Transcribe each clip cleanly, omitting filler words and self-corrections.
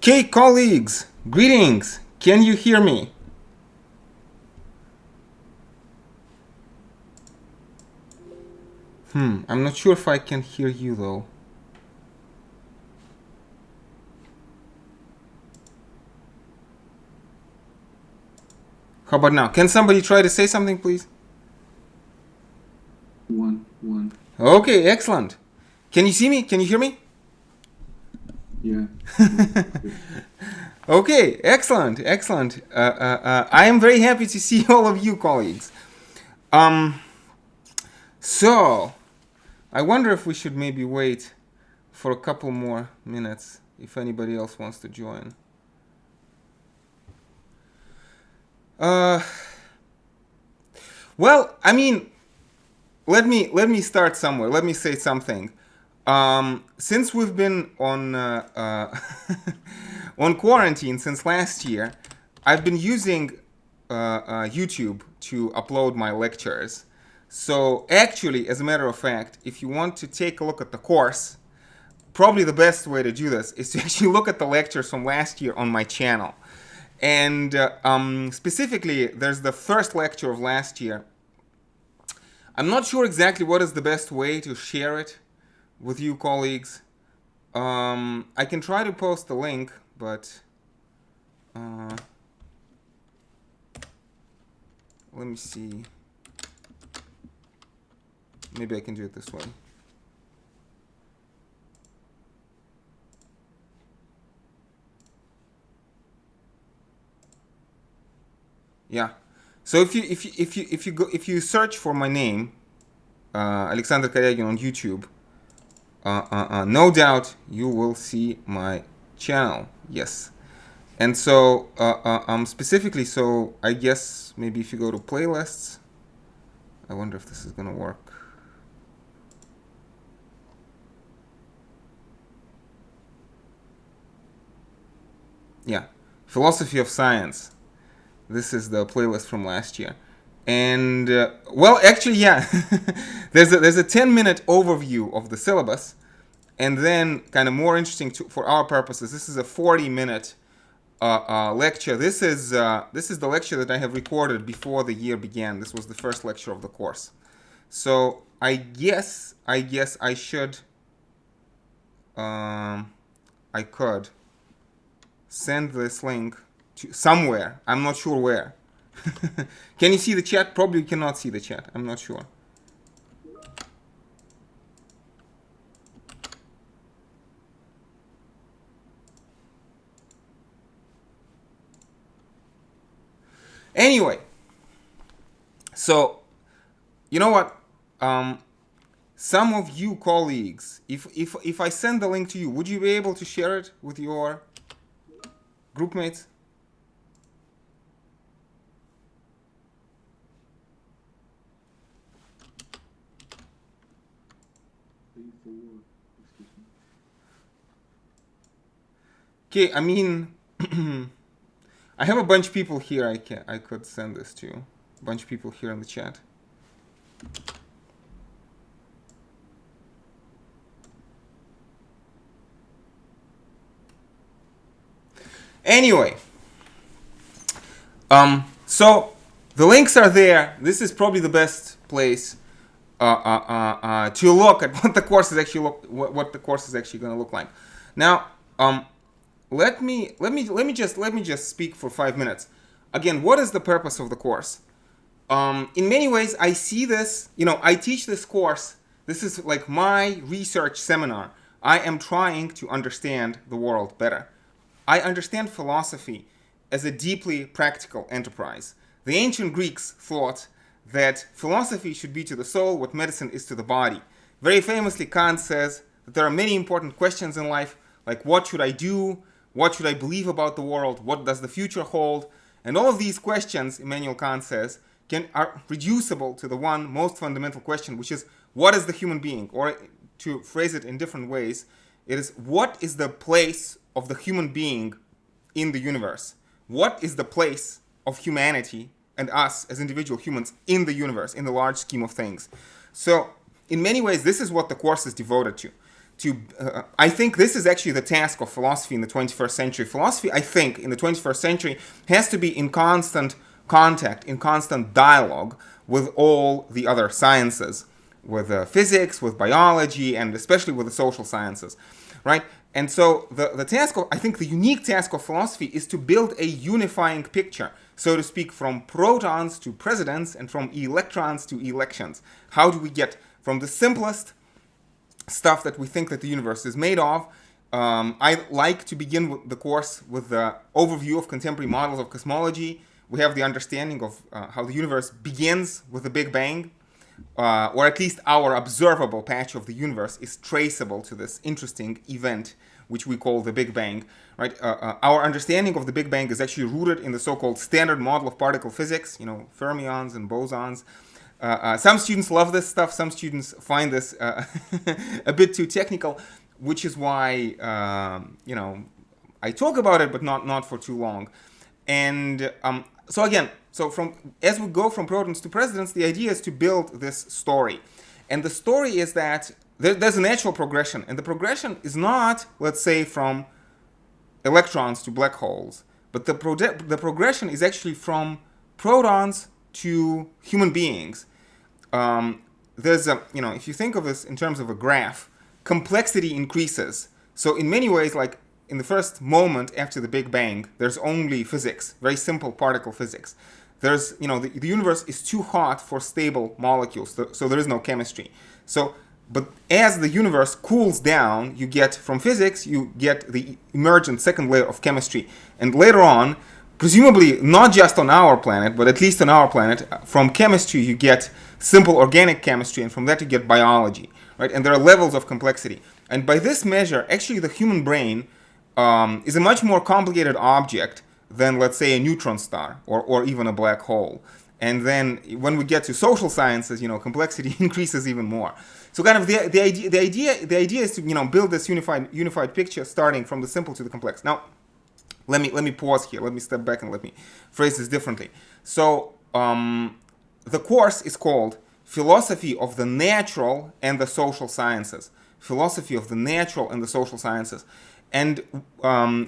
Okay, colleagues, greetings. Can you hear me? I'm not sure if I can hear you though. How about now? Can somebody try to say something, please? One. Okay, excellent. Can you see me? Can you hear me? Yeah. Okay, excellent. I am very happy to see all of you, colleagues. So, I wonder if we should maybe wait for a couple more minutes if anybody else wants to join. Well, I mean, let me start somewhere. Let me say something. Since we've been on on quarantine since last year, I've been using YouTube to upload my lectures. So actually, as a matter of fact, if you want to take a look at the course, probably the best way to do this is to actually look at the lectures from last year on my channel. And specifically, there's the first lecture of last year. I'm not sure exactly what is the best way to share it with you, colleagues. I can try to post the link, but let me see. Maybe I can do it this way. Yeah. So if you search for my name, Alexander Koryagin on YouTube, no doubt you will see my channel. Yes. And so specifically, so I guess maybe if you go to playlists, I wonder if this is gonna work. Yeah, philosophy of science. This is the playlist from last year. And well, actually, yeah, there's a 10-minute overview of the syllabus, and then kind of more interesting for our purposes, this is a 40-minute lecture. This is the lecture that I have recorded before the year began. This was the first lecture of the course. So I guess I should I could send this link to somewhere. I'm not sure where. Can you see the chat? Probably cannot see the chat. I'm not sure. Anyway, so you know what? Some of you colleagues, if I send the link to you, would you be able to share it with your group mates? Okay, I mean, I have a bunch of people here I could send this to. A bunch of people here in the chat. Anyway, so the links are there. This is probably the best place to look at what the course is actually what the course is actually going to look like. Now, let me just speak for 5 minutes. Again, what is the purpose of the course? In many ways, I see this. I teach this course. This is like my research seminar. I am trying to understand the world better. I understand philosophy as a deeply practical enterprise. The ancient Greeks thought that philosophy should be to the soul what medicine is to the body. Very famously, Kant says that there are many important questions in life, like what should I do? What should I believe about the world? What does the future hold? And all of these questions, Immanuel Kant says, are reducible to the one most fundamental question, which is, what is the human being? Or to phrase it in different ways, it is, what is the place of the human being in the universe? What is the place of humanity and us as individual humans in the universe, in the large scheme of things? So in many ways, this is what the course is devoted to. I think this is actually the task of philosophy in the 21st century. Philosophy, I think, in the 21st century has to be in constant contact, in constant dialogue with all the other sciences, with physics, with biology, and especially with the social sciences, right? And so the task of, I think the unique task of philosophy is to build a unifying picture, so to speak, from protons to presidents and from electrons to elections. How do we get from the simplest stuff that we think that the universe is made of? I like to begin with the course with the overview of contemporary models of cosmology. We have the understanding of how the universe begins with the Big Bang, or at least our observable patch of the universe is traceable to this interesting event, which we call the Big Bang. Right? Our understanding of the Big Bang is actually rooted in the so-called standard model of particle physics, fermions and bosons. Some students love this stuff. Some students find this a bit too technical, which is why I talk about it, but not for too long. And so as we go from protons to presidents, the idea is to build this story, and the story is that there's a natural progression, and the progression is not, let's say, from electrons to black holes, but the progression is actually from protons to human beings. There's if you think of this in terms of a graph, complexity increases. So in many ways, like in the first moment after the Big Bang, there's only physics, very simple particle physics. There's, the universe is too hot for stable molecules, so there is no chemistry. But as the universe cools down, you get from physics, you get the emergent second layer of chemistry. And later on, presumably not just on our planet, but at least on our planet, from chemistry you get simple organic chemistry, and from that you get biology, right? And there are levels of complexity. And by this measure, actually the human brain is a much more complicated object than, let's say, a neutron star or even a black hole. And then when we get to social sciences, complexity increases even more. So kind of the idea is to build this unified picture starting from the simple to the complex. Now, let me pause here. Let me step back and let me phrase this differently. So the course is called Philosophy of the Natural and the Social Sciences. Philosophy of the Natural and the Social Sciences. And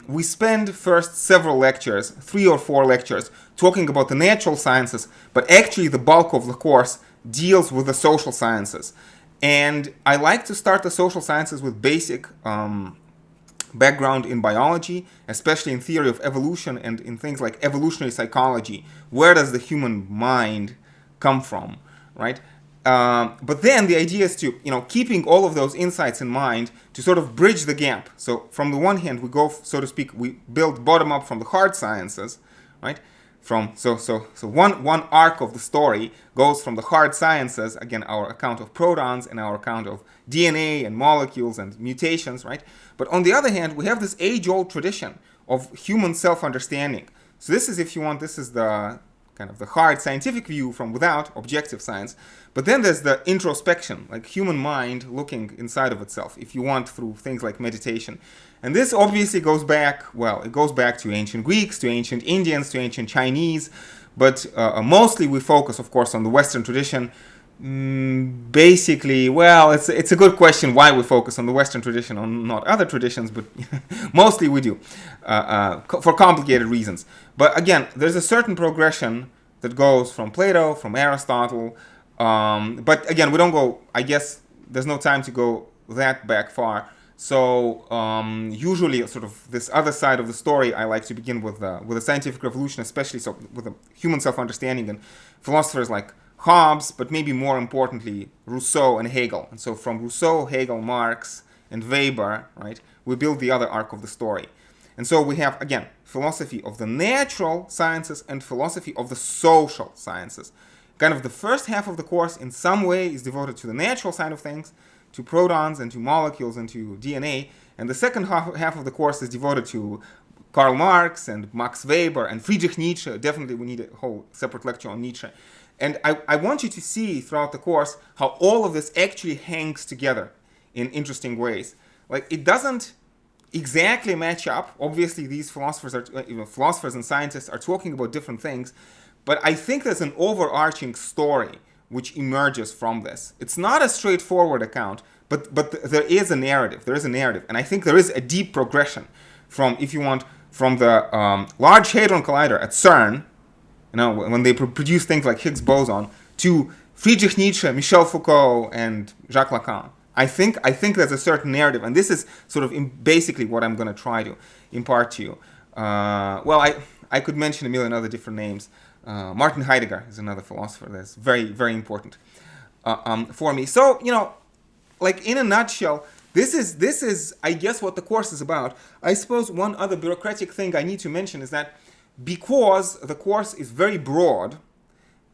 we spend first several lectures, 3 or 4 lectures, talking about the natural sciences, but actually the bulk of the course deals with the social sciences. And I like to start the social sciences with basic background in biology, especially in theory of evolution and in things like evolutionary psychology. Where does the human mind come from, right? But then the idea is to, keeping all of those insights in mind, to sort of bridge the gap. So from the one hand, we go, so to speak, we build bottom up from the hard sciences, right? So one arc of the story goes from the hard sciences, again, our account of protons and our account of DNA and molecules and mutations, right? But on the other hand, we have this age-old tradition of human self-understanding. So this is, if you want, this is the kind of the hard scientific view from without objective science. But then there's the introspection, like human mind looking inside of itself, if you want, through things like meditation. And this obviously goes back, it goes back to ancient Greeks, to ancient Indians, to ancient Chinese. But mostly we focus, of course, on the Western tradition. Basically, it's a good question why we focus on the Western tradition, on not other traditions, but mostly we do, for complicated reasons. But again, there's a certain progression that goes from Plato, from Aristotle, but again, we don't go, I guess there's no time to go that back far. So usually sort of this other side of the story, I like to begin with the scientific revolution, especially so with the human self-understanding and philosophers like Hobbes, but maybe more importantly, Rousseau and Hegel. And so from Rousseau, Hegel, Marx, and Weber, right, we build the other arc of the story. And so we have, again, philosophy of the natural sciences and philosophy of the social sciences. Kind of the first half of the course in some way is devoted to the natural side of things, to protons and to molecules and to DNA. And the second half of the course is devoted to Karl Marx and Max Weber and Friedrich Nietzsche. Definitely we need a whole separate lecture on Nietzsche. And I want you to see throughout the course how all of this actually hangs together in interesting ways. Like, it doesn't exactly match up. Obviously, these philosophers and scientists are talking about different things, but I think there's an overarching story which emerges from this. It's not a straightforward account, but there is a narrative. There is a narrative, and I think there is a deep progression from, if you want, from the Large Hadron Collider at CERN, when they produce things like Higgs boson, to Friedrich Nietzsche, Michel Foucault, and Jacques Lacan. I think there's a certain narrative, and this is sort of basically what I'm going to try to impart to you. I could mention a million other different names. Martin Heidegger is another philosopher that's very, very important for me. So, like in a nutshell, this is, I guess, what the course is about. I suppose one other bureaucratic thing I need to mention is that because the course is very broad,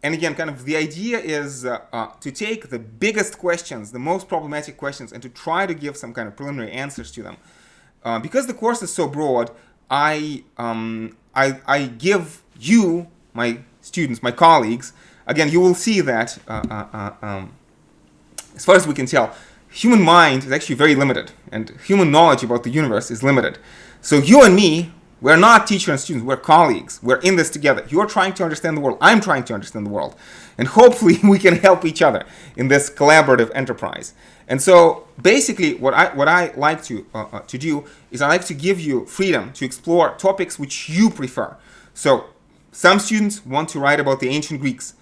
and again, kind of the idea is to take the biggest questions, the most problematic questions, and to try to give some kind of preliminary answers to them. Because the course is so broad, I give you, my students, my colleagues, again, you will see that, as far as we can tell, human mind is actually very limited, and human knowledge about the universe is limited. So you and me, we're not teacher and students, we're colleagues. We're in this together. You're trying to understand the world. I'm trying to understand the world. And hopefully we can help each other in this collaborative enterprise. And so basically what I like to do is I like to give you freedom to explore topics which you prefer. So some students want to write about the ancient Greeks.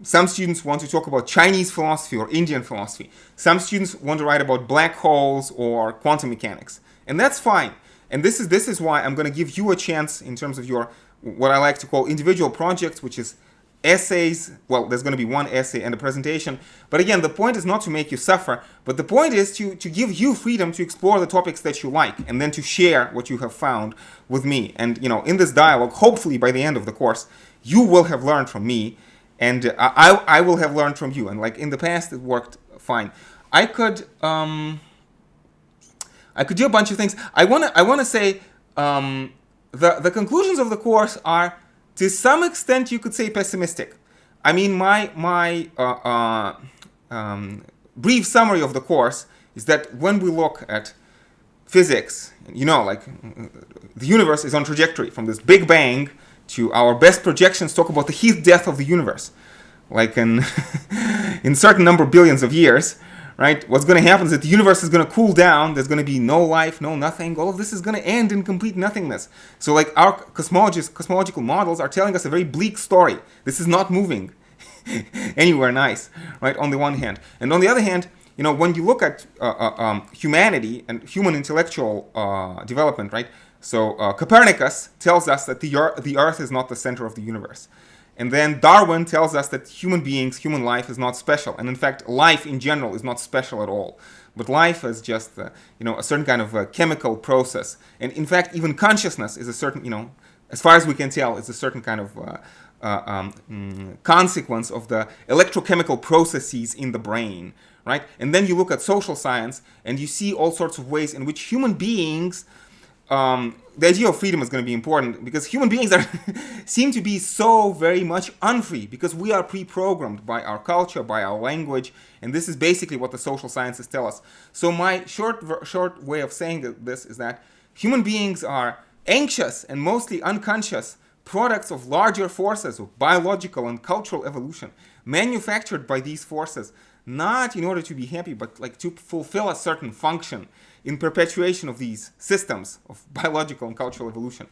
Some students want to talk about Chinese philosophy or Indian philosophy. Some students want to write about black holes or quantum mechanics. And that's fine. And this is why I'm going to give you a chance in terms of your, what I like to call individual projects, which is essays. Well, there's going to be one essay and a presentation. But again, the point is not to make you suffer, but the point is to give you freedom to explore the topics that you like, and then to share what you have found with me. And, in this dialogue, hopefully by the end of the course, you will have learned from me, and I will have learned from you. And like in the past, it worked fine. I could do a bunch of things. I wanna say the conclusions of the course are, to some extent, you could say pessimistic. I mean, my brief summary of the course is that when we look at physics, like the universe is on trajectory from this Big Bang to our best projections talk about the heat death of the universe, like in certain number of billions of years. Right? What's going to happen is that the universe is going to cool down. There's going to be no life, no nothing. All of this is going to end in complete nothingness. So like our cosmological models are telling us a very bleak story. This is not moving anywhere nice, right? On the one hand. And on the other hand, when you look at humanity and human intellectual development, right? So Copernicus tells us that the Earth is not the center of the universe. And then Darwin tells us that human life is not special. And in fact, life in general is not special at all. But life is just, a certain kind of a chemical process. And in fact, even consciousness is a certain, as far as we can tell, is a certain kind of consequence of the electrochemical processes in the brain, right? And then you look at social science, and you see all sorts of ways in which human beings, the idea of freedom is going to be important, because human beings seem to be so very much unfree, because we are pre-programmed by our culture, by our language, and this is basically what the social sciences tell us. So my short way of saying this is that human beings are anxious and mostly unconscious products of larger forces of biological and cultural evolution, manufactured by these forces, not in order to be happy, but like to fulfill a certain function in perpetuation of these systems of biological and cultural evolution,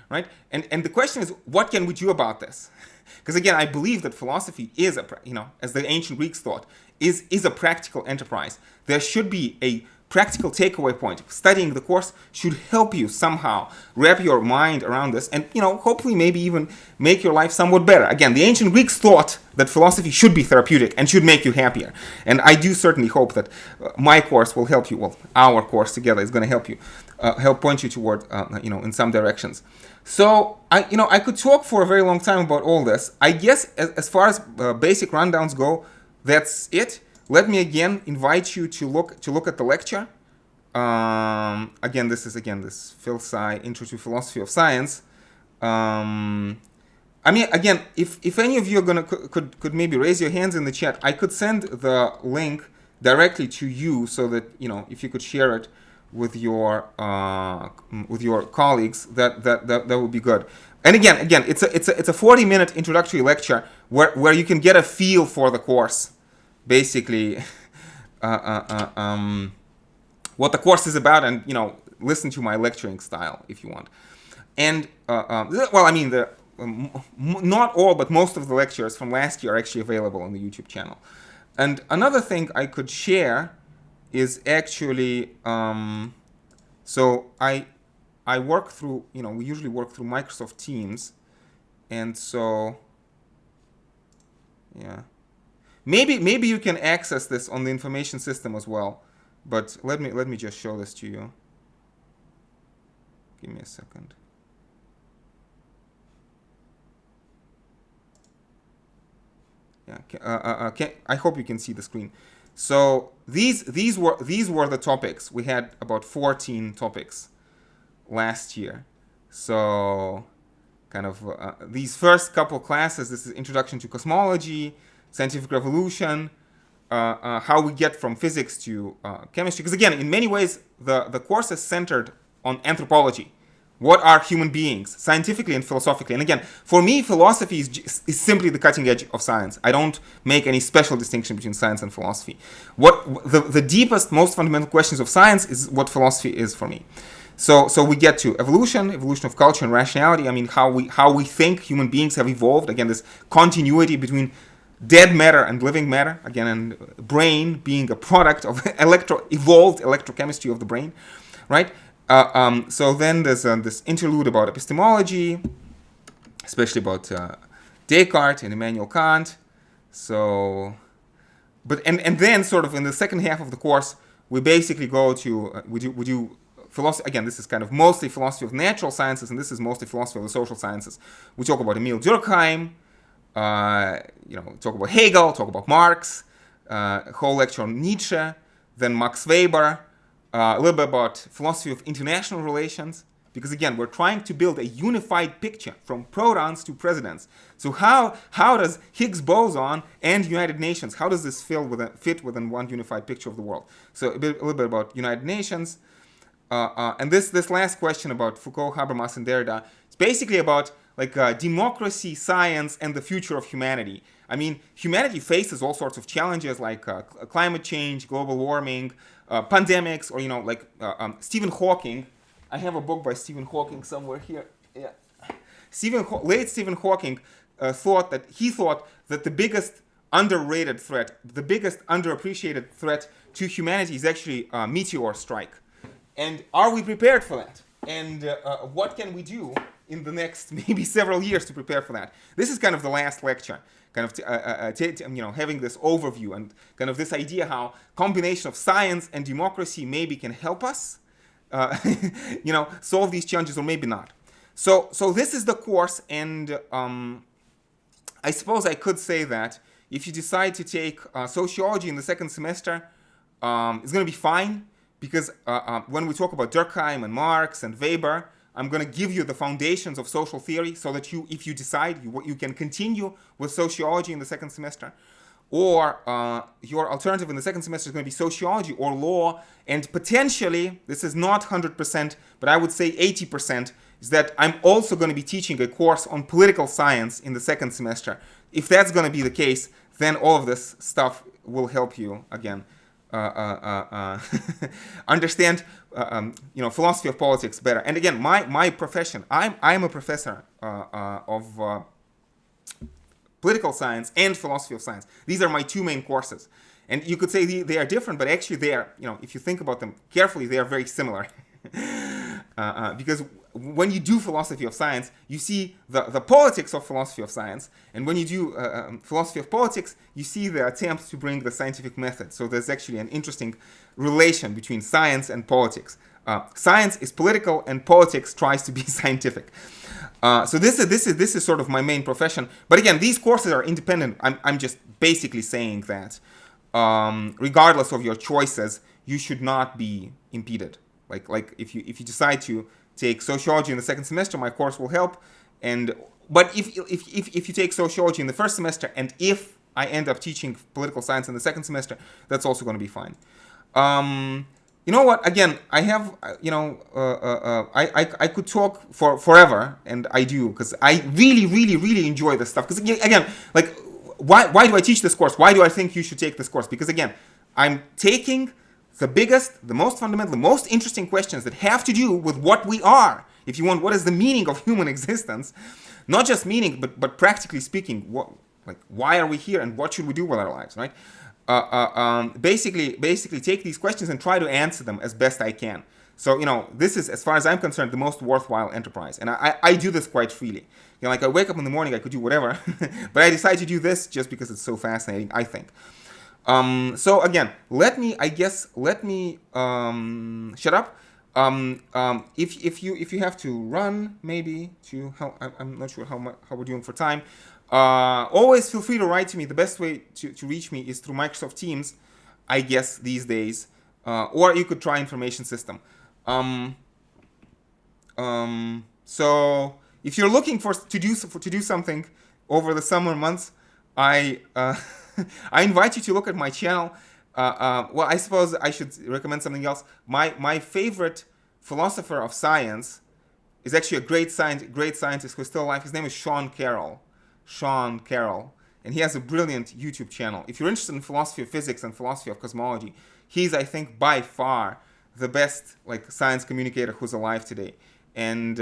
right? And the question is, what can we do about this? Because again, I believe that philosophy is as the ancient Greeks thought, is a practical enterprise. There should be a practical takeaway point. Studying the course should help you somehow wrap your mind around this, and hopefully maybe even make your life somewhat better. Again, the ancient Greeks thought that philosophy should be therapeutic and should make you happier, and I do certainly hope that my course will help you. Well, our course together is going to help you, help point you toward in some directions. So I could talk for a very long time about all this. I guess as far as basic rundowns go, that's it. Let me again invite you to look at the lecture. Again, this PhilSci Intro to Philosophy of Science. Again, if any of you are could maybe raise your hands in the chat, I could send the link directly to you, so that if you could share it with your colleagues, that would be good. And again, it's a 40-minute introductory lecture where you can get a feel for the course, basically, what the course is about, and listen to my lecturing style if you want. And well, I mean, not all, but most of the lectures from last year are actually available on the YouTube channel. And another thing I could share is actually, so I work through, we usually work through Microsoft Teams, and so yeah, maybe you can access this on the information system as well. But let me just show this to you. Give me a second. Yeah, I hope you can see the screen. So these were the topics. We had about 14 topics last year. So kind of these first couple classes. This is Introduction to Cosmology, Scientific Revolution, how we get from physics to chemistry. Because again, in many ways, the course is centered on anthropology. What are human beings, scientifically and philosophically? And again, for me, philosophy is simply the cutting edge of science. I don't make any special distinction between science and philosophy. What the deepest, most fundamental questions of science is what philosophy is for me. So we get to evolution of culture and rationality. I mean, how we think human beings have evolved. Again, this continuity between dead matter and living matter. Again, and brain being a product of evolved electrochemistry of the brain, right? So then there's this interlude about epistemology, especially about Descartes and Immanuel Kant. So, and then sort of in the second half of the course, we basically go to we do philosophy. Again, this is kind of mostly philosophy of natural sciences, and this is mostly philosophy of the social sciences. We talk about Emil Durkheim, talk about Hegel, talk about Marx, a whole lecture on Nietzsche, then Max Weber. A little bit about philosophy of international relations, because again, we're trying to build a unified picture from protons to presidents. So how does Higgs boson and United Nations, how does this fit within one unified picture of the world? So a little bit about United Nations. And this last question about Foucault, Habermas, and Derrida, it's basically about democracy, science, and the future of humanity. I mean, humanity faces all sorts of challenges like climate change, global warming, pandemics, or Stephen Hawking. I have a book by Stephen Hawking somewhere here. Yeah, late Stephen Hawking thought that the biggest underrated threat, the biggest underappreciated threat to humanity is actually a meteor strike. And are we prepared for that? And what can we do in the next maybe several years to prepare for that? This is kind of the last lecture, kind of having this overview and kind of this idea how combination of science and democracy maybe can help us, solve these challenges, or maybe not. So this is the course, and I suppose I could say that if you decide to take sociology in the second semester, it's going to be fine, because when we talk about Durkheim and Marx and Weber, I'm going to give you the foundations of social theory so that if you decide, you can continue with sociology in the second semester. Or your alternative in the second semester is going to be sociology or law. And potentially, this is not 100%, but I would say 80%, is that I'm also going to be teaching a course on political science in the second semester. If that's going to be the case, then all of this stuff will help you, again, understand philosophy of politics better. And again, my profession, I'm a professor of political science and philosophy of science. These are my two main courses, and you could say they are different, but actually they are, if you think about them carefully, they are very similar. Because when you do philosophy of science, you see the politics of philosophy of science, and when you do philosophy of politics, you see the attempt to bring the scientific method. So there's actually an interesting relation between science and politics. Science is political, and politics tries to be scientific. So this is sort of my main profession. But again, these courses are independent. I'm just basically saying that regardless of your choices, you should not be impeded. Like if you decide to take sociology in the second semester, my course will help. But if you take sociology in the first semester, and if I end up teaching political science in the second semester, that's also going to be fine. You know what? Again, I have I could talk for forever, and I do, because I really enjoy this stuff. Because again, why do I teach this course? Why do I think you should take this course? Because again, I'm taking the biggest, the most fundamental, the most interesting questions that have to do with what we are. If you want, what is the meaning of human existence? Not just meaning, but practically speaking, why are we here and what should we do with our lives, right? Basically take these questions and try to answer them as best I can. So, this is, as far as I'm concerned, the most worthwhile enterprise. And I do this quite freely. Like I wake up in the morning, I could do whatever, but I decide to do this just because it's so fascinating, I think. So again, let me shut up. If you have to run, maybe I'm not sure how we're doing for time. Always feel free to write to me. The best way to reach me is through Microsoft Teams, I guess, these days, or you could try Information System. So if you're looking to do something over the summer months, I invite you to look at my channel. Well, I suppose I should recommend something else. My favorite philosopher of science is actually a great scientist who's still alive. His name is Sean Carroll, and he has a brilliant YouTube channel. If you're interested in philosophy of physics and philosophy of cosmology, he's, I think, by far the best science communicator who's alive today. And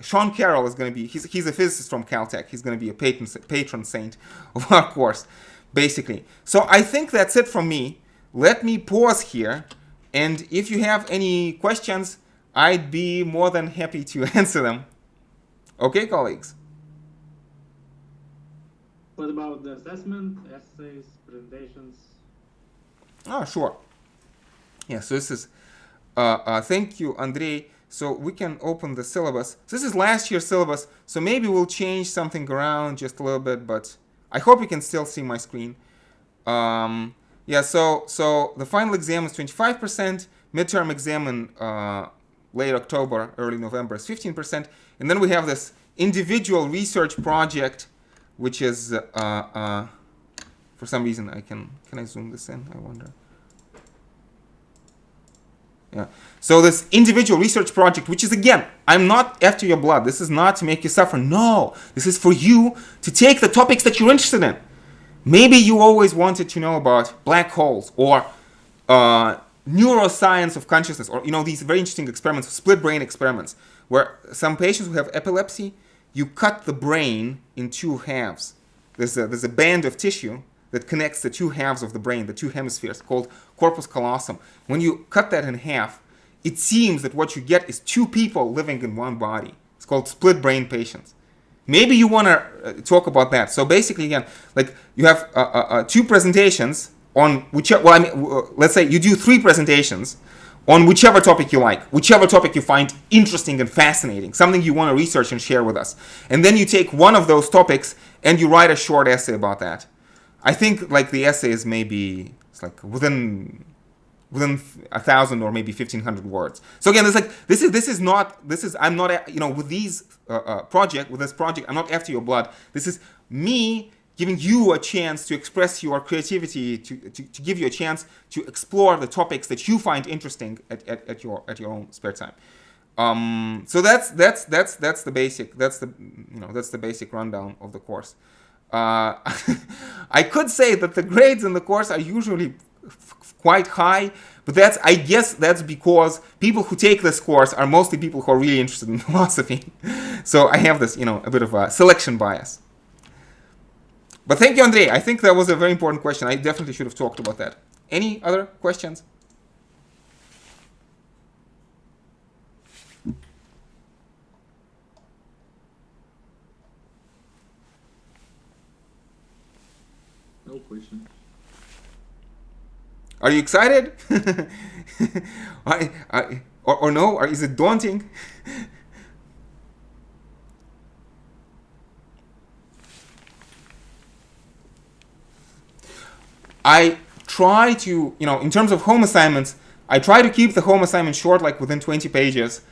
Sean Carroll is going to be, he's a physicist from Caltech. He's going to be a patron saint of our course, basically. So I think that's it from me. Let me pause here, and if you have any questions, I'd be more than happy to answer them. Okay, colleagues? What about the assessment, essays, presentations? Oh, sure. Yeah, so this is, thank you, Andrei. So we can open the syllabus. So this is last year's syllabus, so maybe we'll change something around just a little bit, but I hope you can still see my screen. Yeah, so the final exam is 25%, midterm exam in late October, early November is 15%, and then we have this individual research project, which is, for some reason, can I zoom this in, I wonder? Yeah. So this individual research project, which is, again, I'm not after your blood. This is not to make you suffer. No, this is for you to take the topics that you're interested in. Maybe you always wanted to know about black holes or neuroscience of consciousness, or these very interesting experiments, split brain experiments, where some patients who have epilepsy, you cut the brain in two halves. There's a band of tissue that connects the two halves of the brain, the two hemispheres, called corpus callosum. When you cut that in half, it seems that what you get is two people living in one body. It's called split brain patients. Maybe you want to talk about that. So basically, again, you have two presentations on whichever, let's say you do three presentations on whichever topic you like, whichever topic you find interesting and fascinating, something you want to research and share with us. And then you take one of those topics and you write a short essay about that. I think the essay is maybe within 1,000 or maybe 1,500 words. So again, I'm not with this project, I'm not after your blood. This is me giving you a chance to express your creativity, to give you a chance to explore the topics that you find interesting at your own spare time. So that's the basic rundown of the course. I could say that the grades in the course are usually quite high, but I guess that's because people who take this course are mostly people who are really interested in philosophy. So I have this, a bit of a selection bias. But thank you, Andrei. I think that was a very important question. I definitely should have talked about that. Any other questions? No question. Are you excited? or no? Or is it daunting? I try to, in terms of home assignments, I try to keep the home assignment short, within 20 pages.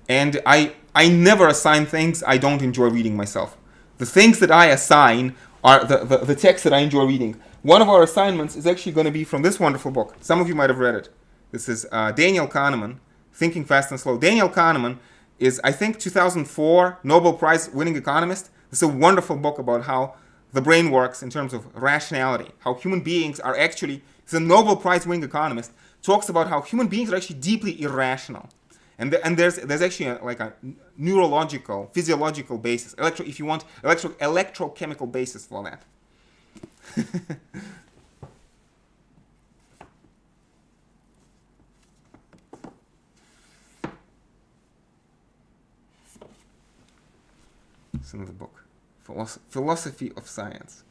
And I never assign things I don't enjoy reading myself. The things that I assign are the texts that I enjoy reading. One of our assignments is actually going to be from this wonderful book. Some of you might have read it. This is Daniel Kahneman, Thinking Fast and Slow. Daniel Kahneman is, I think, 2004 Nobel Prize winning economist. It's a wonderful book about how the brain works in terms of rationality, how human beings are actually He's a Nobel Prize-winning economist. Talks about how human beings are actually deeply irrational, and there's actually like a neurological, physiological basis, if you want, electrochemical basis for that. It's another book, Philosophy of Science.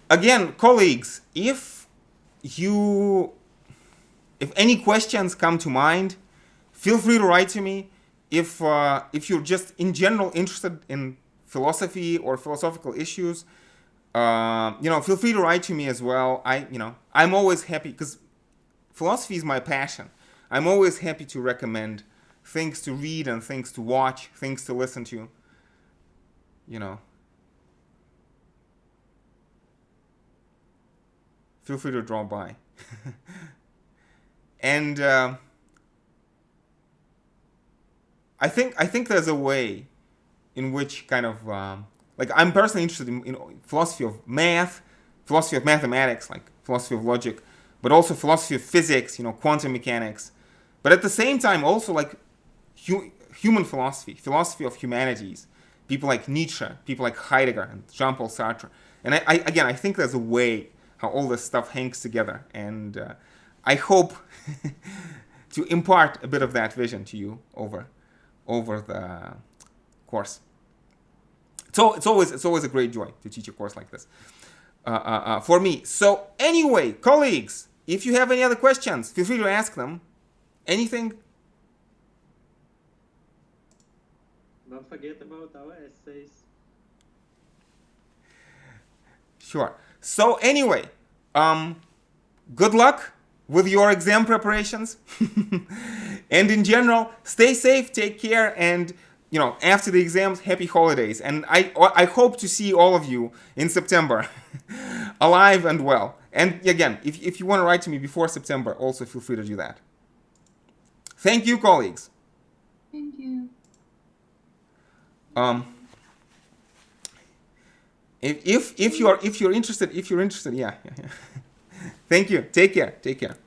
Again, colleagues, if any questions come to mind, feel free to write to me. If you're just in general interested in philosophy or philosophical issues, feel free to write to me as well. I'm always happy because philosophy is my passion. I'm always happy to recommend things to read and things to watch, things to listen to. Feel free to drop by. And I think there's a way in which kind of I'm personally interested in philosophy of math, philosophy of mathematics, like philosophy of logic, but also philosophy of physics, quantum mechanics. But at the same time, also like human philosophy, philosophy of humanities, people like Nietzsche, people like Heidegger and Jean-Paul Sartre. And I think there's a way how all this stuff hangs together. And I hope to impart a bit of that vision to you over the course. So it's always a great joy to teach a course like this for me. So anyway, colleagues, if you have any other questions, feel free to ask them. Anything? Don't forget about our essays. Sure. So anyway, good luck with your exam preparations. And in general, stay safe, take care, and after the exams, happy holidays. And I hope to see all of you in September, alive and well. And again, if you want to write to me before September, also feel free to do that. Thank you, colleagues. Thank you. If you're interested, yeah. Thank you. Take care.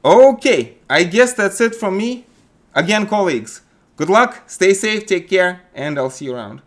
Okay, I guess that's it from me. Again, colleagues, good luck, stay safe, take care, and I'll see you around.